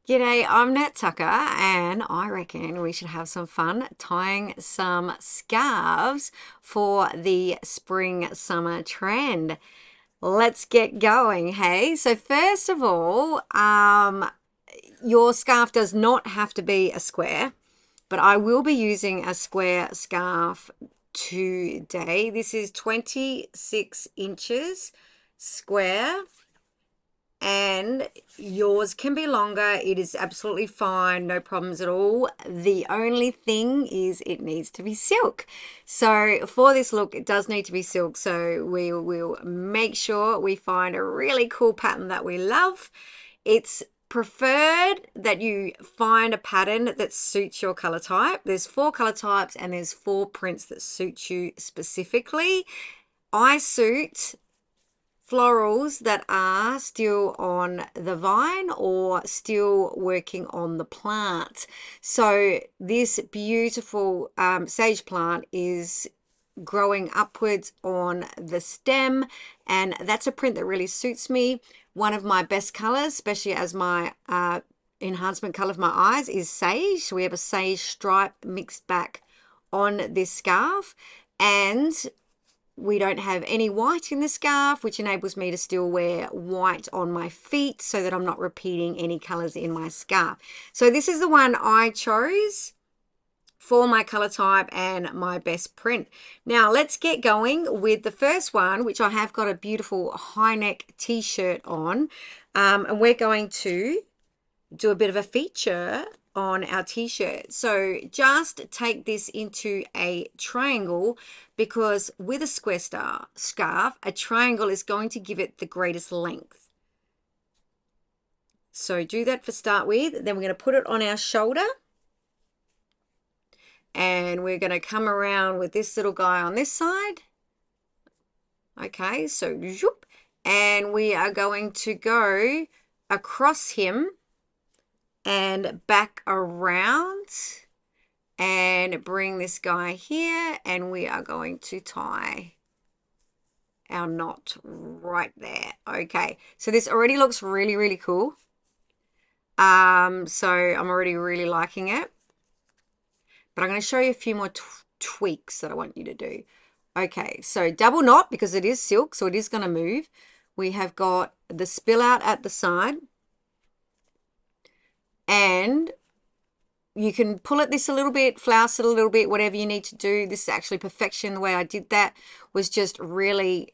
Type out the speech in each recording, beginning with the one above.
G'day, I'm Nat Tucker, and I reckon we should have some fun tying some scarves for the spring summer trend. Let's get going, hey? So first of all, your scarf does not have to be a square, but I will be using a square scarf today. This is 26 inches square and yours can be longer. It is absolutely fine, no problems at all. The only thing is it needs to be silk. So for this look, it does need to be silk. So we will make sure we find a really cool pattern that we love. It's preferred that you find a pattern that suits your color type. There's 4 color types and there's 4 prints that suit you specifically. I suit florals that are still on the vine or still working on the plant. So this beautiful sage plant is growing upwards on the stem, and that's a print that really suits me. One of my best colors, especially as my enhancement color of my eyes, is sage. So we have a sage stripe mixed back on this scarf, and we don't have any white in the scarf, which enables me to still wear white on my feet so that I'm not repeating any colors in my scarf. So this is the one I chose for my color type and my best print. Now let's get going with the first one, which I have got a beautiful high neck t-shirt on. And we're going to do a bit of a feature on our t-shirt. So just take this into a triangle, because with a square scarf, a triangle is going to give it the greatest length. So do that for start with. Then we're going to put it on our shoulder, and we're going to come around with this little guy on this side. Okay, so zoop, and we are going to go across him and back around and bring this guy here, and we are going to tie our knot right there. Okay, so this already looks really, really cool. So I'm already really liking it, but I'm going to show you a few more tweaks that I want you to do. Okay, so double knot, because it is silk, so it is going to move. We have got the spill out at the side, and you can pull it this a little bit, flounce it a little bit, whatever you need to do. This is actually perfection. The way I did that was just really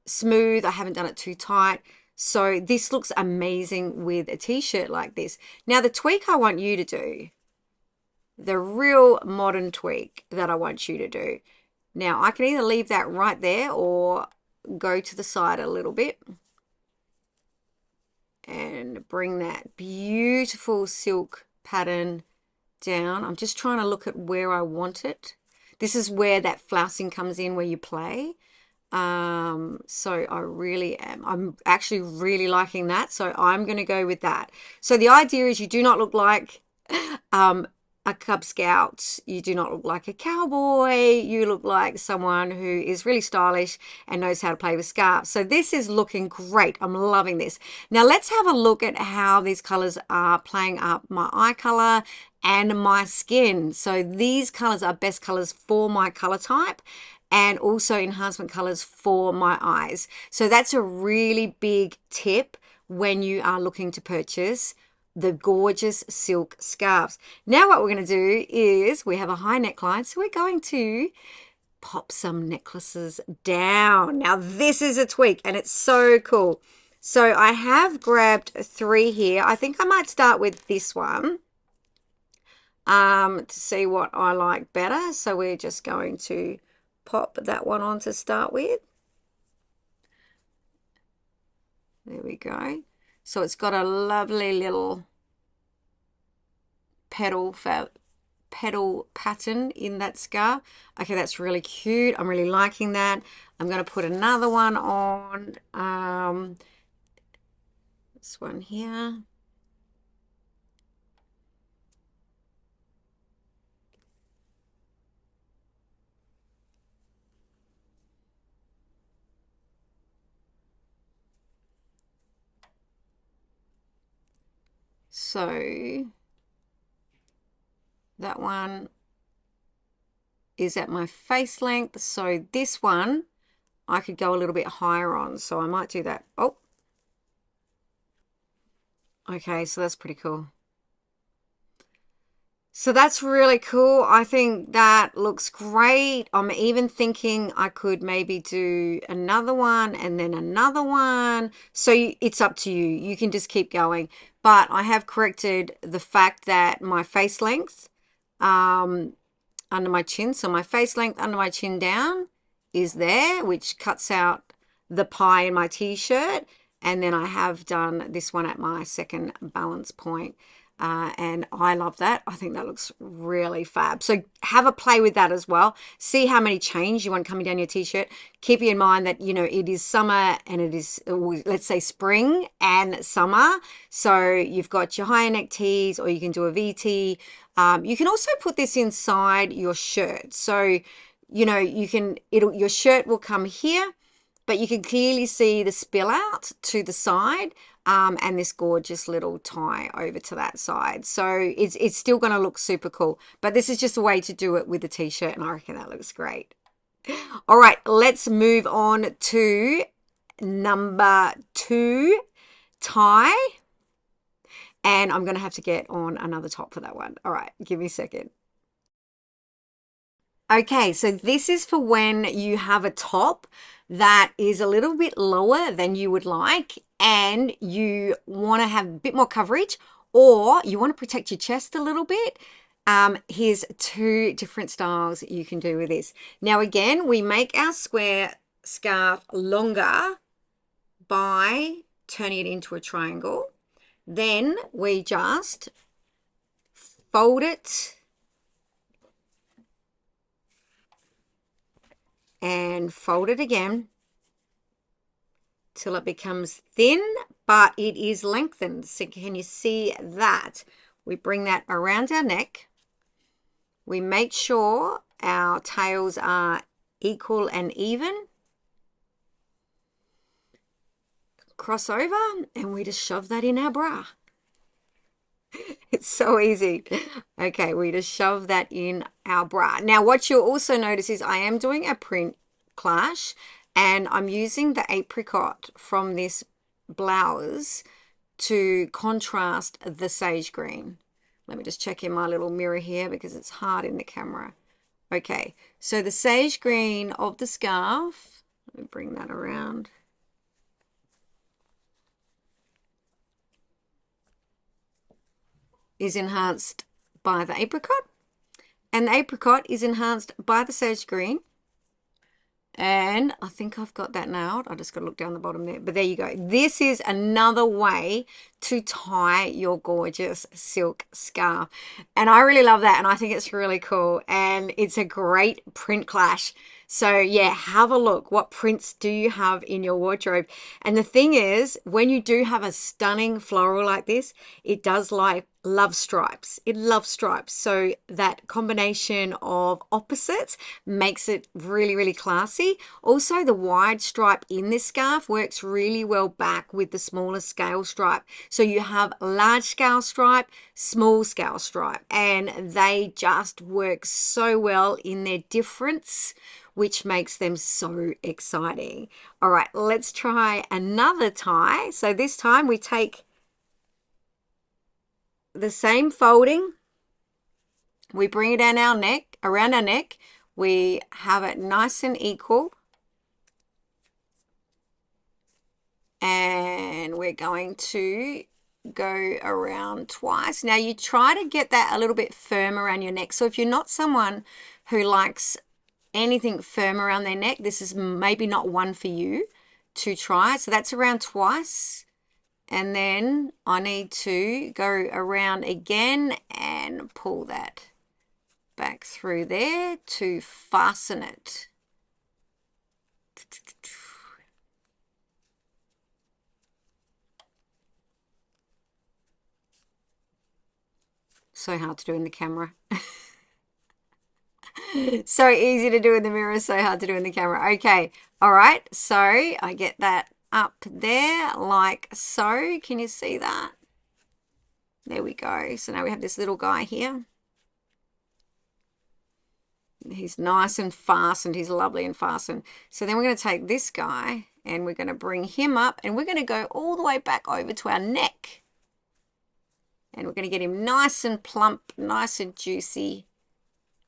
smooth. I haven't done it too tight. So this looks amazing with a t-shirt like this. Now the tweak I want you to do, the real modern tweak that I want you to do. Now I can either leave that right there or go to the side a little bit and bring that beautiful silk pattern down. I'm just trying to look at where I want it. This is where that flousing comes in, where you play. So I really am. I'm actually really liking that. So I'm going to go with that. So the idea is you do not look like a Cub Scout. You do not look like a cowboy. You look like someone who is really stylish and knows how to play with scarves. So this is looking great. I'm loving this. Now let's have a look at how these colors are playing up my eye color and my skin. So these colors are best colors for my color type, and also enhancement colors for my eyes. So that's a really big tip when you are looking to purchase the gorgeous silk scarves. Now what we're going to do is, we have a high neckline, so we're going to pop some necklaces down. Now this is a tweak and it's so cool. So I have grabbed 3 here. I think I might start with this one to see what I like better. So we're just going to pop that one on to start with. There we go. So it's got a lovely little petal pattern in that scarf. Okay, that's really cute. I'm really liking that. I'm going to put another one on, this one here. So that one is at my face length. So this one I could go a little bit higher on. So I might do that. Oh, okay. So that's pretty cool. So that's really cool. I think that looks great. I'm even thinking I could maybe do another one and then another one. So it's up to you. You can just keep going. But I have corrected the fact that my face length under my chin, so my face length under my chin down is there, which cuts out the pie in my t-shirt. And then I have done this one at my second balance point. And I love that. I think that looks really fab. So have a play with that as well. See how many chains you want coming down your t-shirt. Keep in mind that, you know, it is summer and it is, let's say spring and summer. So you've got your higher neck tees, or you can do a VT. You can also put this inside your shirt. So, you know, your shirt will come here, but you can clearly see the spill out to the side. And this gorgeous little tie over to that side. So it's still going to look super cool. But this is just a way to do it with a t-shirt, and I reckon that looks great. All right, let's move on to number 2, tie. And I'm going to have to get on another top for that one. All right, give me a second. Okay, so this is for when you have a top that is a little bit lower than you would like, and you want to have a bit more coverage, or you want to protect your chest a little bit. Here's 2 different styles you can do with this. Now, again, we make our square scarf longer by turning it into a triangle. Then we just fold it and fold it again till it becomes thin, but it is lengthened. So can you see that? We bring that around our neck. We make sure our tails are equal and even. Cross over, and we just shove that in our bra. It's so easy. Okay, we just shove that in our bra. Now, what you'll also notice is I am doing a print clash, and I'm using the apricot from this blouse to contrast the sage green. Let me just check in my little mirror here because it's hard in the camera. Okay, so the sage green of the scarf, let me bring that around. Is enhanced by the apricot, and the apricot is enhanced by the sage green. And I think I've got that nailed. I just got to look down the bottom there. But there you go. This is another way to tie your gorgeous silk scarf. And I really love that. And I think it's really cool. And it's a great print clash. So yeah, have a look. What prints do you have in your wardrobe? And the thing is, when you do have a stunning floral like this, it does love stripes. It loves stripes. So that combination of opposites makes it really, really classy. Also, the wide stripe in this scarf works really well back with the smaller scale stripe. So you have large scale stripe, small scale stripe, and they just work so well in their difference, which makes them so exciting. All right, let's try another tie. So this time we take the same folding, we bring it down our neck, around our neck, we have it nice and equal, and we're going to go around twice. Now you try to get that a little bit firm around your neck. So if you're not someone who likes anything firm around their neck, this is maybe not one for you to try. So that's around twice. And then I need to go around again and pull that back through there to fasten it. So hard to do in the camera. So easy to do in the mirror, so hard to do in the camera. Okay, all right, so I get that up there like so. Can you see that? There we go. So now we have this little guy here. He's nice and fastened. He's lovely and fastened. So then we're going to take this guy and we're going to bring him up and we're going to go all the way back over to our neck. And we're going to get him nice and plump, nice and juicy.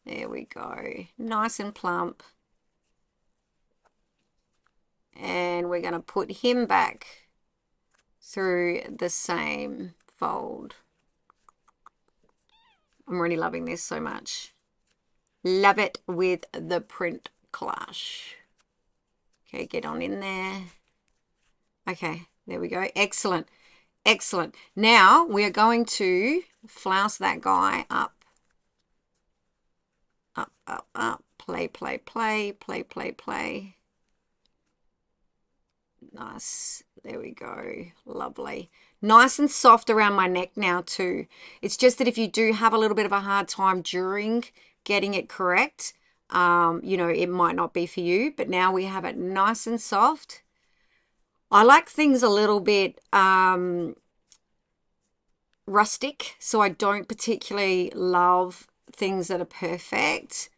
There we go. Nice and plump. And we're going to put him back through the same fold. I'm really loving this so much. Love it with the print clash. Okay, get on in there. Okay, there we go. Excellent. Excellent. Now we are going to flounce that guy up. Up, up, up. Play, play, play, play, play, play. Nice. There we go. Lovely. Nice and soft around my neck now too. It's just that if you do have a little bit of a hard time during getting it correct, you know, it might not be for you, but now we have it nice and soft. I like things a little bit rustic, so I don't particularly love things that are perfect.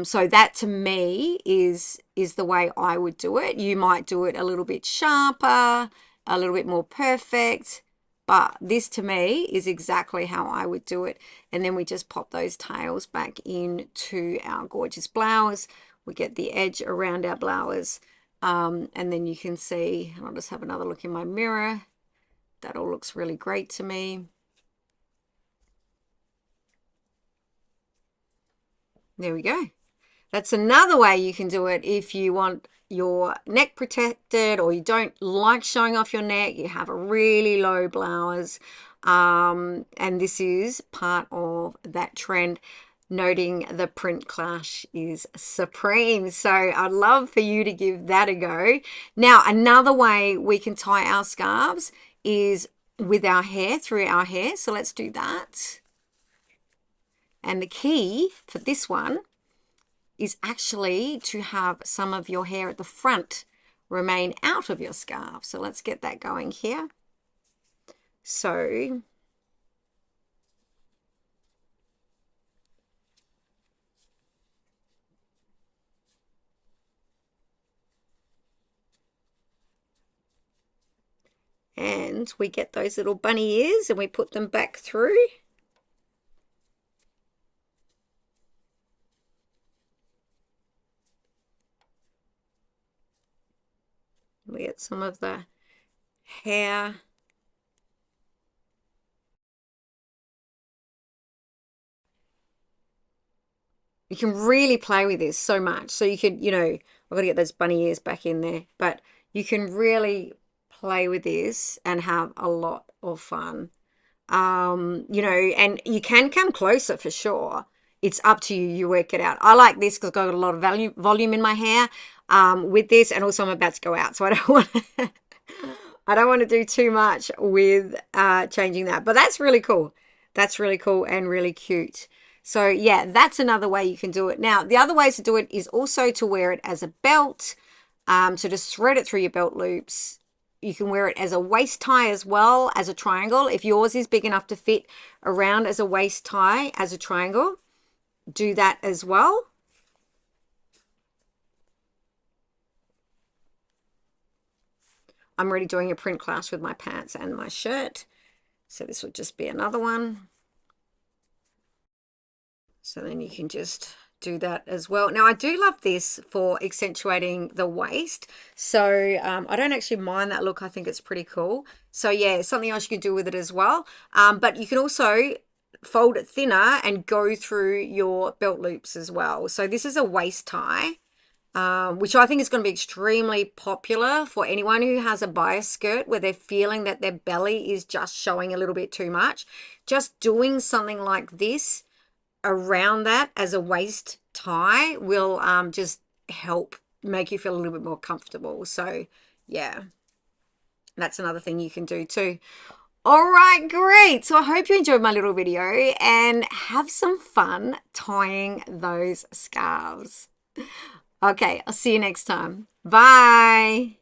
So that to me is the way I would do it. You might do it a little bit sharper, a little bit more perfect, but this to me is exactly how I would do it. And then we just pop those tails back into our gorgeous blouse. We get the edge around our blouse. And then you can see, I'll just have another look in my mirror. That all looks really great to me. There we go. That's another way you can do it if you want your neck protected or you don't like showing off your neck, you have a really low blouse. And this is part of that trend, noting the print clash is supreme. So I'd love for you to give that a go. Now, another way we can tie our scarves is with our hair, through our hair. So let's do that. And the key for this one is actually to have some of your hair at the front remain out of your scarf. So let's get that going here. So and we get those little bunny ears and we put them back through. We get some of the hair. You can really play with this so much. So you could, you know, I've got to get those bunny ears back in there, but you can really play with this and have a lot of fun. You know, and you can come closer for sure. It's up to you. You work it out. I like this because I've got a lot of volume in my hair with this, and also I'm about to go out, so I don't want to, I don't want to do too much with changing that. But that's really cool. That's really cool and really cute. So yeah, that's another way you can do it. Now, the other ways to do it is also to wear it as a belt. So just thread it through your belt loops. You can wear it as a waist tie as well as a triangle. If yours is big enough to fit around as a waist tie, as a triangle, do that as well. I'm already doing a print clash with my pants and my shirt. So this would just be another one. So then you can just do that as well. Now I do love this for accentuating the waist. So I don't actually mind that look. I think it's pretty cool. So yeah, something else you can do with it as well. But you can also fold it thinner and go through your belt loops as well. So this is a waist tie, which I think is going to be extremely popular for anyone who has a bias skirt where they're feeling that their belly is just showing a little bit too much. Just doing something like this around that as a waist tie will just help make you feel a little bit more comfortable. So yeah, that's another thing you can do too. All right, great. So I hope you enjoyed my little video and have some fun tying those scarves. Okay, I'll see you next time. Bye.